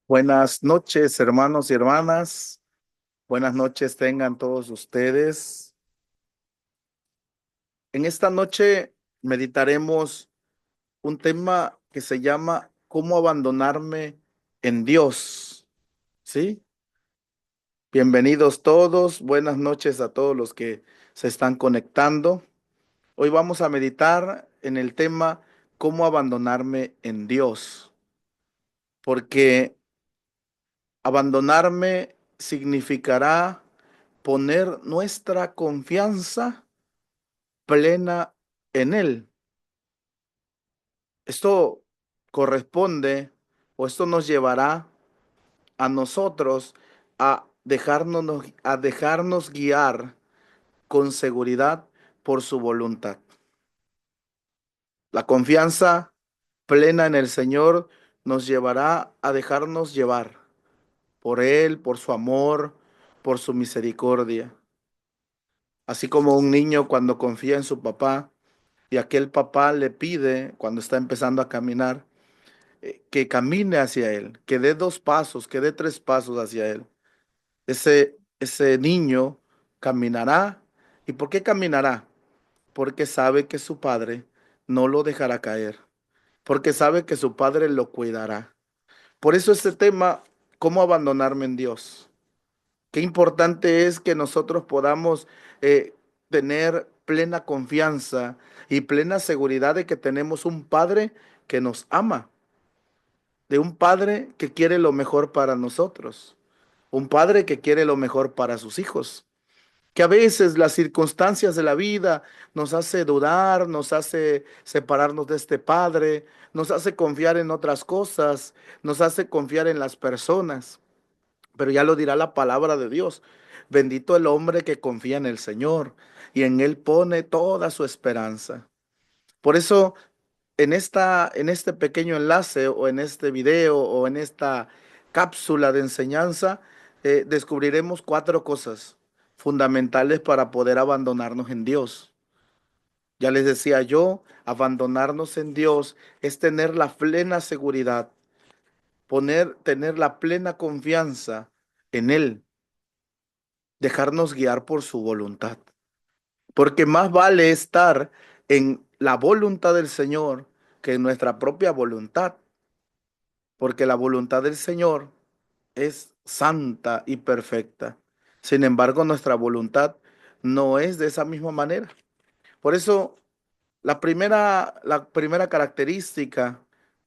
Buenas noches, hermanos y hermanas. Buenas noches tengan todos ustedes. En esta noche meditaremos un tema que se llama ¿Cómo abandonarme en Dios? ¿Sí? Bienvenidos todos. Buenas noches a todos los que se están conectando. Hoy vamos a meditar en el tema ¿Cómo abandonarme en Dios? Porque abandonarme significará poner nuestra confianza plena en Él. Esto corresponde o esto nos llevará a nosotros a dejarnos guiar con seguridad por su voluntad. La confianza plena en el Señor nos llevará a dejarnos llevar por Él, por su amor, por su misericordia. Así como un niño cuando confía en su papá y aquel papá le pide cuando está empezando a caminar que camine hacia Él, que dé 2 pasos, que dé 3 pasos hacia Él. Ese niño caminará. ¿Y por qué caminará? Porque sabe que su padre no lo dejará caer, porque sabe que su padre lo cuidará. Por eso este tema, ¿cómo abandonarme en Dios? Qué importante es que nosotros podamos tener plena confianza y plena seguridad de que tenemos un Padre que nos ama, de un Padre que quiere lo mejor para nosotros, un Padre que quiere lo mejor para sus hijos. Que a veces las circunstancias de la vida nos hace dudar, nos hace separarnos de este Padre, nos hace confiar en otras cosas, nos hace confiar en las personas. Pero ya lo dirá la palabra de Dios. Bendito el hombre que confía en el Señor y en Él pone toda su esperanza. Por eso, en este pequeño enlace o en este video o en esta cápsula de enseñanza, descubriremos 4 cosas fundamentales para poder abandonarnos en Dios. Ya les decía yo, abandonarnos en Dios es tener la plena seguridad, tener la plena confianza en Él, dejarnos guiar por su voluntad. Porque más vale estar en la voluntad del Señor que en nuestra propia voluntad. Porque la voluntad del Señor es santa y perfecta. Sin embargo, nuestra voluntad no es de esa misma manera. Por eso, la primera característica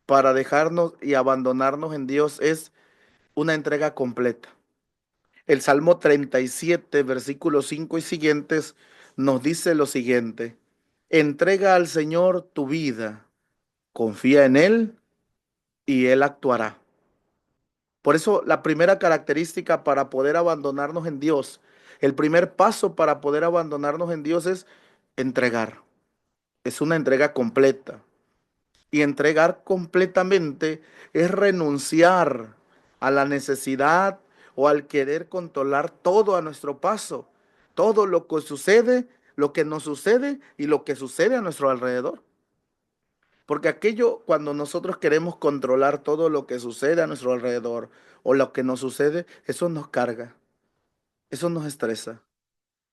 para dejarnos y abandonarnos en Dios es una entrega completa. El Salmo 37, versículos 5 y siguientes, nos dice lo siguiente: entrega al Señor tu vida, confía en Él y Él actuará. Por eso la primera característica para poder abandonarnos en Dios, el primer paso para poder abandonarnos en Dios es entregar. Es una entrega completa. Y entregar completamente es renunciar a la necesidad o al querer controlar todo a nuestro paso. todo lo que sucede, lo que nos sucede y lo que sucede a nuestro alrededor. Porque aquello, cuando nosotros queremos controlar todo lo que sucede a nuestro alrededor o lo que nos sucede, eso nos carga, eso nos estresa.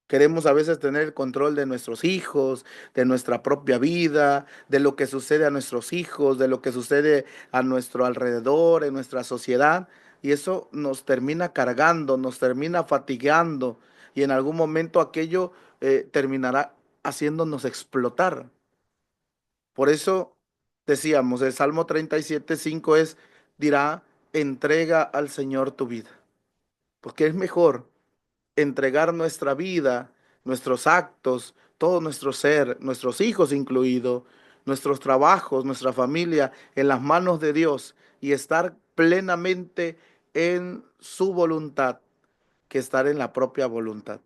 Queremos a veces tener el control de nuestros hijos, de nuestra propia vida, de lo que sucede a nuestros hijos, de lo que sucede a nuestro alrededor, en nuestra sociedad. Y eso nos termina cargando, nos termina fatigando. Y en algún momento aquello terminará haciéndonos explotar. Por eso decíamos, el Salmo 37:5 dirá, entrega al Señor tu vida. Porque es mejor entregar nuestra vida, nuestros actos, todo nuestro ser, nuestros hijos incluidos, nuestros trabajos, nuestra familia, en las manos de Dios y estar plenamente en su voluntad que estar en la propia voluntad.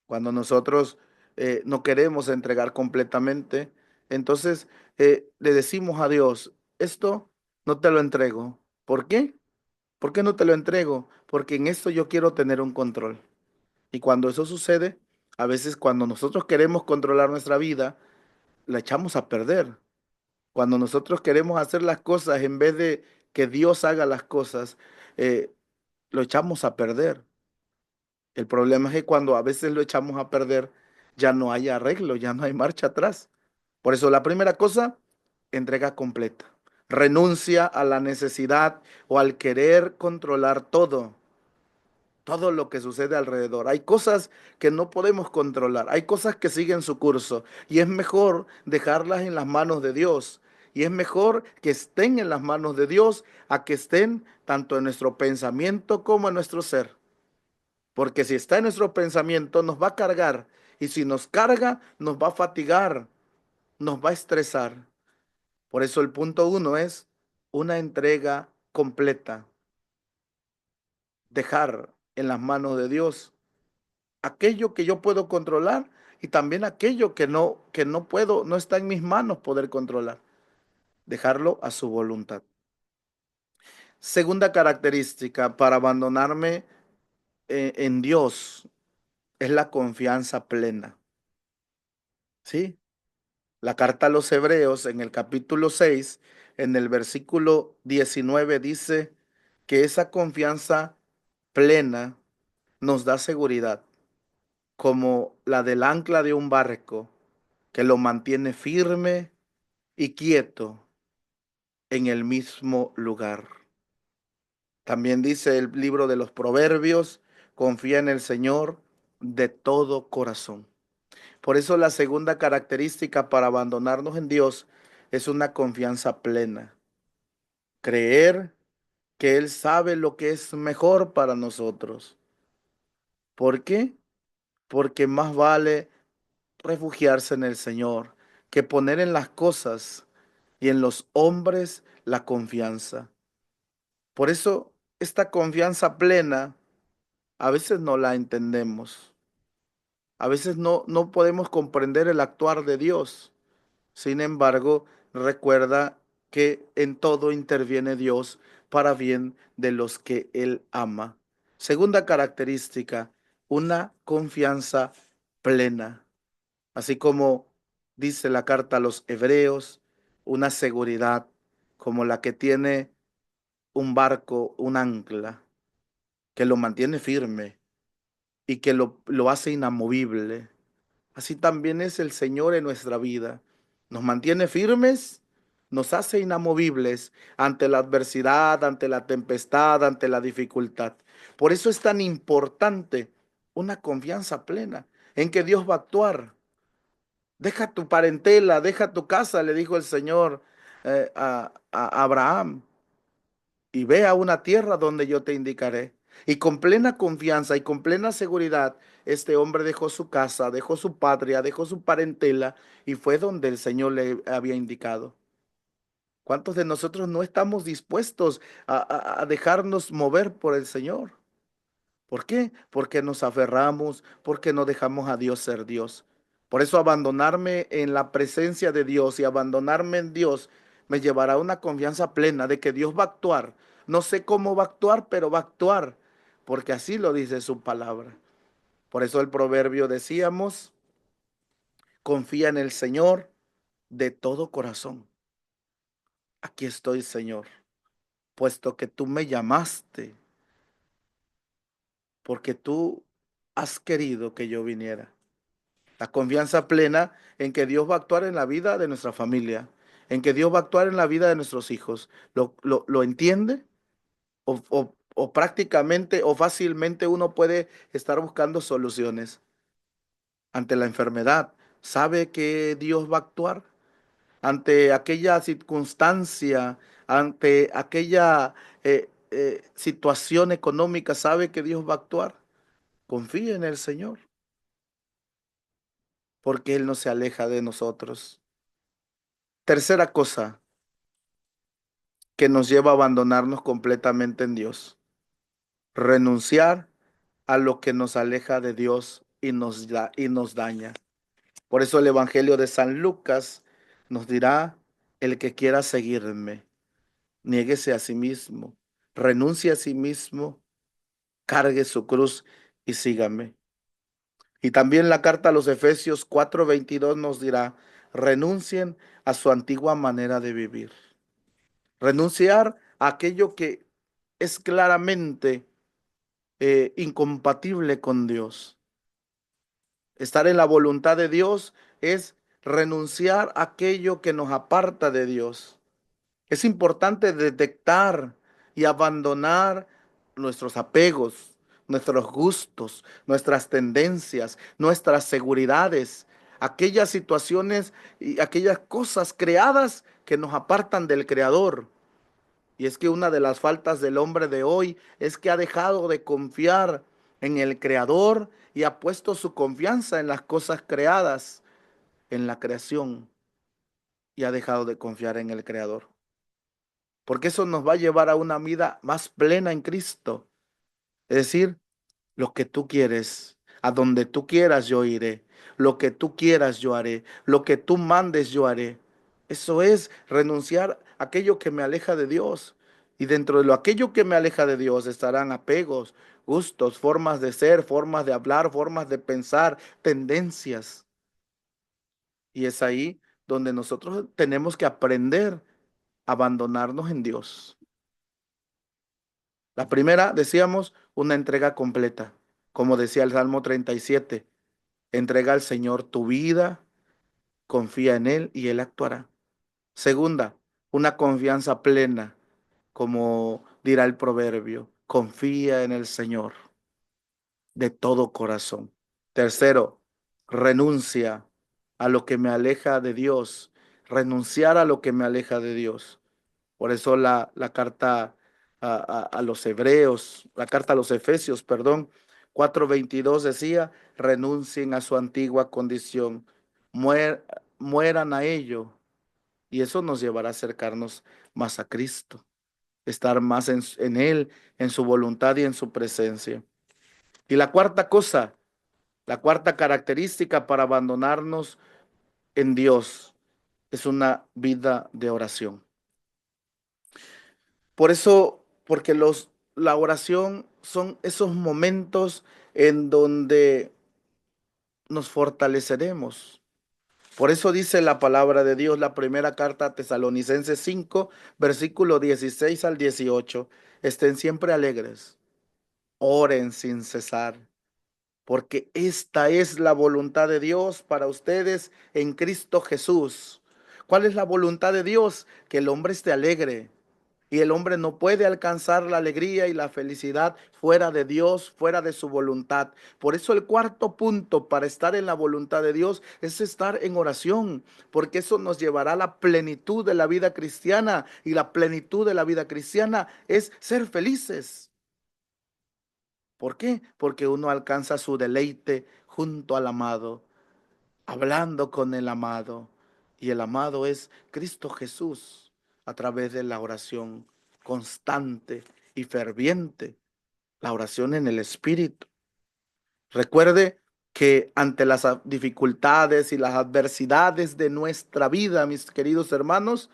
Cuando nosotros no queremos entregar completamente, entonces le decimos a Dios, esto no te lo entrego. ¿Por qué? ¿Por qué no te lo entrego? Porque en esto yo quiero tener un control. Y cuando eso sucede, a veces cuando nosotros queremos controlar nuestra vida, la echamos a perder. Cuando nosotros queremos hacer las cosas en vez de que Dios haga las cosas, eh, lo echamos a perder. El problema es que cuando a veces lo echamos a perder, ya no hay arreglo, ya no hay marcha atrás. Por eso la primera cosa, entrega completa. Renuncia a la necesidad o al querer controlar todo lo que sucede alrededor. Hay cosas que no podemos controlar, hay cosas que siguen su curso y es mejor dejarlas en las manos de Dios. Y es mejor que estén en las manos de Dios a que estén tanto en nuestro pensamiento como en nuestro ser. Porque si está en nuestro pensamiento nos va a cargar y si nos carga nos va a fatigar, nos va a estresar. Por eso el punto uno es una entrega completa, dejar en las manos de Dios aquello que yo puedo controlar y también aquello que no puedo, no está en mis manos poder controlar, dejarlo a su voluntad. Segunda característica para abandonarme en Dios es la confianza plena. ¿Sí? La carta a los Hebreos en el capítulo 6 en el versículo 19 dice que esa confianza plena nos da seguridad, como la del ancla de un barco que lo mantiene firme y quieto en el mismo lugar. También dice el libro de los Proverbios, confía en el Señor de todo corazón. Por eso la segunda característica para abandonarnos en Dios es una confianza plena. Creer que Él sabe lo que es mejor para nosotros. ¿Por qué? Porque más vale refugiarse en el Señor que poner en las cosas y en los hombres la confianza. Por eso esta confianza plena a veces no la entendemos. A veces no podemos comprender el actuar de Dios. Sin embargo, recuerda que en todo interviene Dios para bien de los que Él ama. Segunda característica, una confianza plena. Así como dice la carta a los Hebreos, una seguridad como la que tiene un barco, un ancla, que lo mantiene firme y que lo hace inamovible. Así también es el Señor en nuestra vida. Nos mantiene firmes, nos hace inamovibles ante la adversidad, ante la tempestad, ante la dificultad. Por eso es tan importante una confianza plena en que Dios va a actuar. Deja tu parentela, deja tu casa, le dijo el Señor a Abraham, y ve a una tierra donde yo te indicaré. Y con plena confianza y con plena seguridad, este hombre dejó su casa, dejó su patria, dejó su parentela y fue donde el Señor le había indicado. ¿Cuántos de nosotros no estamos dispuestos a dejarnos mover por el Señor? ¿Por qué? Porque nos aferramos, porque no dejamos a Dios ser Dios. Por eso abandonarme en la presencia de Dios y abandonarme en Dios me llevará a una confianza plena de que Dios va a actuar. No sé cómo va a actuar, pero va a actuar, porque así lo dice su palabra. Por eso el proverbio decíamos, confía en el Señor de todo corazón. Aquí estoy, Señor, puesto que tú me llamaste, porque tú has querido que yo viniera. La confianza plena en que Dios va a actuar en la vida de nuestra familia, en que Dios va a actuar en la vida de nuestros hijos. ¿Lo entiende? O prácticamente o fácilmente uno puede estar buscando soluciones ante la enfermedad. ¿Sabe que Dios va a actuar? Ante aquella circunstancia, ante aquella situación económica, ¿sabe que Dios va a actuar? Confíe en el Señor, porque Él no se aleja de nosotros. Tercera cosa que nos lleva a abandonarnos completamente en Dios, renunciar a lo que nos aleja de Dios y nos daña. Por eso el Evangelio de San Lucas nos dirá, el que quiera seguirme, niéguese a sí mismo, renuncie a sí mismo, cargue su cruz y sígame. Y también la carta a los Efesios 4:22 nos dirá, renuncien a su antigua manera de vivir. Renunciar a aquello que es claramente incompatible con Dios. Estar en la voluntad de Dios es renunciar a aquello que nos aparta de Dios. Es importante detectar y abandonar nuestros apegos, nuestros gustos, nuestras tendencias, nuestras seguridades, aquellas situaciones y aquellas cosas creadas que nos apartan del Creador. Y es que una de las faltas del hombre de hoy es que ha dejado de confiar en el Creador y ha puesto su confianza en las cosas creadas, en la creación, y ha dejado de confiar en el Creador. Porque eso nos va a llevar a una vida más plena en Cristo. Es decir, lo que tú quieres, a donde tú quieras yo iré, lo que tú quieras yo haré, lo que tú mandes yo haré. Eso es renunciar a aquello que me aleja de Dios. Y dentro de lo aquello que me aleja de Dios estarán apegos, gustos, formas de ser, formas de hablar, formas de pensar, tendencias. Y es ahí donde nosotros tenemos que aprender a abandonarnos en Dios. La primera, decíamos, una entrega completa. Como decía el Salmo 37, entrega al Señor tu vida, confía en Él y Él actuará. Segunda, una confianza plena, como dirá el proverbio, confía en el Señor de todo corazón. Tercero, renuncia a lo que me aleja de Dios, renunciar a lo que me aleja de Dios. Por eso la carta a los hebreos, la carta a los efesios, perdón, 4:22 decía, renuncien a su antigua condición, muer- mueran a ello. Y eso nos llevará a acercarnos más a Cristo, estar más en Él, en su voluntad y en su presencia. Y la cuarta cosa, la cuarta característica para abandonarnos en Dios es una vida de oración. Por eso, porque la oración son esos momentos en donde nos fortaleceremos. Por eso dice la palabra de Dios, la primera carta a Tesalonicenses 5, versículo 16 al 18. Estén siempre alegres, oren sin cesar, porque esta es la voluntad de Dios para ustedes en Cristo Jesús. ¿Cuál es la voluntad de Dios? Que el hombre esté alegre. Y el hombre no puede alcanzar la alegría y la felicidad fuera de Dios, fuera de su voluntad. Por eso el cuarto punto para estar en la voluntad de Dios es estar en oración, porque eso nos llevará a la plenitud de la vida cristiana. Y la plenitud de la vida cristiana es ser felices. ¿Por qué? Porque uno alcanza su deleite junto al amado, hablando con el amado. Y el amado es Cristo Jesús a través de la oración constante y ferviente, la oración en el Espíritu. Recuerde que ante las dificultades y las adversidades de nuestra vida, mis queridos hermanos,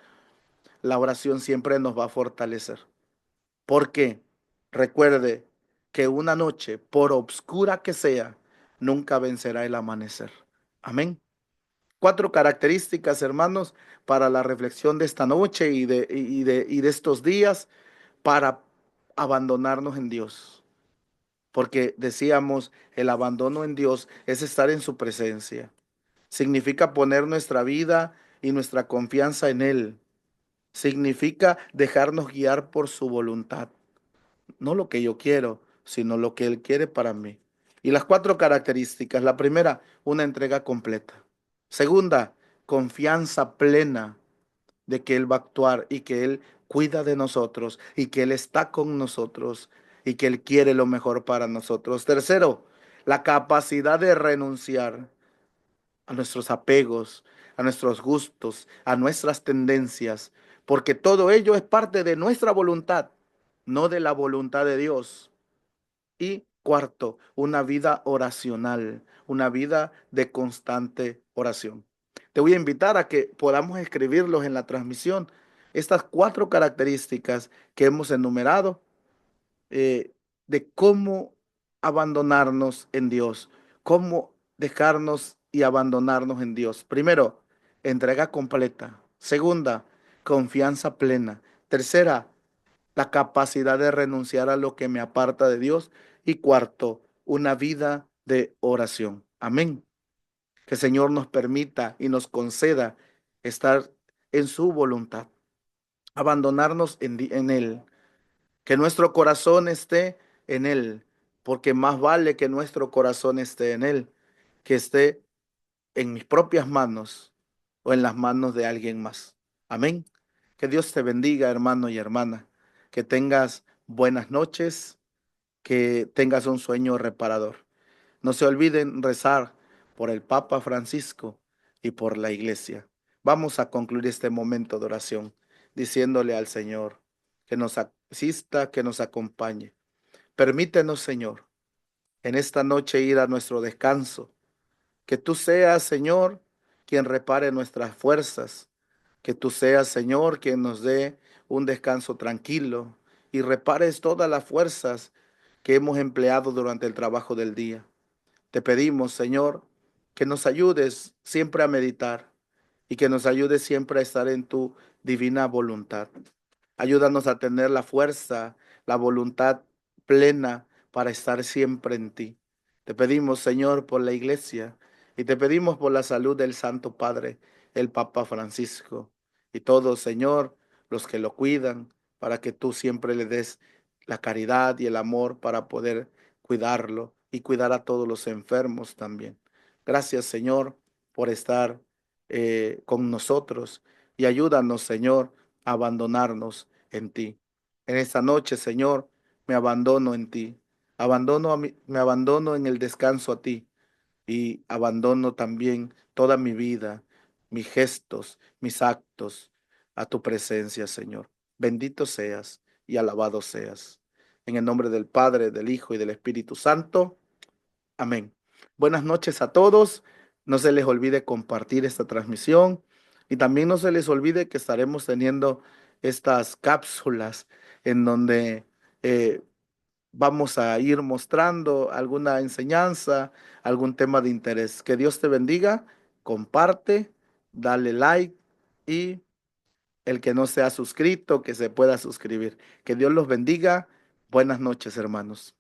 la oración siempre nos va a fortalecer. Porque recuerde que una noche, por obscura que sea, nunca vencerá el amanecer. Amén. Cuatro características, hermanos, para la reflexión de esta noche y de estos días para abandonarnos en Dios. Porque decíamos, el abandono en Dios es estar en su presencia. Significa poner nuestra vida y nuestra confianza en Él. Significa dejarnos guiar por su voluntad. No lo que yo quiero, sino lo que Él quiere para mí. Y las cuatro características. La primera, una entrega completa. Segunda, confianza plena de que Él va a actuar y que Él cuida de nosotros y que Él está con nosotros y que Él quiere lo mejor para nosotros. Tercero, la capacidad de renunciar a nuestros apegos, a nuestros gustos, a nuestras tendencias, porque todo ello es parte de nuestra voluntad, no de la voluntad de Dios. Y cuarto, una vida oracional, una vida de constante oración. Te voy a invitar a que podamos escribirlos en la transmisión. Estas cuatro características que hemos enumerado de cómo abandonarnos en Dios, cómo dejarnos y abandonarnos en Dios. Primero, entrega completa. Segunda, confianza plena. Tercera, la capacidad de renunciar a lo que me aparta de Dios. Y cuarto, una vida de oración. Amén. Que el Señor nos permita y nos conceda estar en su voluntad, abandonarnos en Él, que nuestro corazón esté en Él, porque más vale que nuestro corazón esté en Él, que esté en mis propias manos o en las manos de alguien más. Amén. Que Dios te bendiga, hermano y hermana. Que tengas buenas noches, que tengas un sueño reparador. No se olviden rezar por el Papa Francisco y por la Iglesia. Vamos a concluir este momento de oración diciéndole al Señor que nos asista, que nos acompañe. Permítenos, Señor, en esta noche ir a nuestro descanso. Que tú seas, Señor, quien repare nuestras fuerzas. Que tú seas, Señor, quien nos dé un descanso tranquilo y repares todas las fuerzas que hemos empleado durante el trabajo del día. Te pedimos, Señor, que nos ayudes siempre a meditar y que nos ayudes siempre a estar en tu divina voluntad. Ayúdanos a tener la fuerza, la voluntad plena para estar siempre en ti. Te pedimos, Señor, por la iglesia y te pedimos por la salud del Santo Padre, el Papa Francisco y todos, Señor, los que lo cuidan, para que tú siempre le des la caridad y el amor para poder cuidarlo y cuidar a todos los enfermos también. Gracias, Señor, por estar con nosotros y ayúdanos, Señor, a abandonarnos en ti. En esta noche, Señor, me abandono en ti. Me abandono en el descanso a ti y abandono también toda mi vida, mis gestos, mis actos a tu presencia, Señor. Bendito seas y alabado seas. En el nombre del Padre, del Hijo y del Espíritu Santo. Amén. Buenas noches a todos. No se les olvide compartir esta transmisión y también no se les olvide que estaremos teniendo estas cápsulas en donde eh, vamos a ir mostrando alguna enseñanza, algún tema de interés. Que Dios te bendiga, comparte, dale like y el que no se ha suscrito, que se pueda suscribir. Que Dios los bendiga. Buenas noches, hermanos.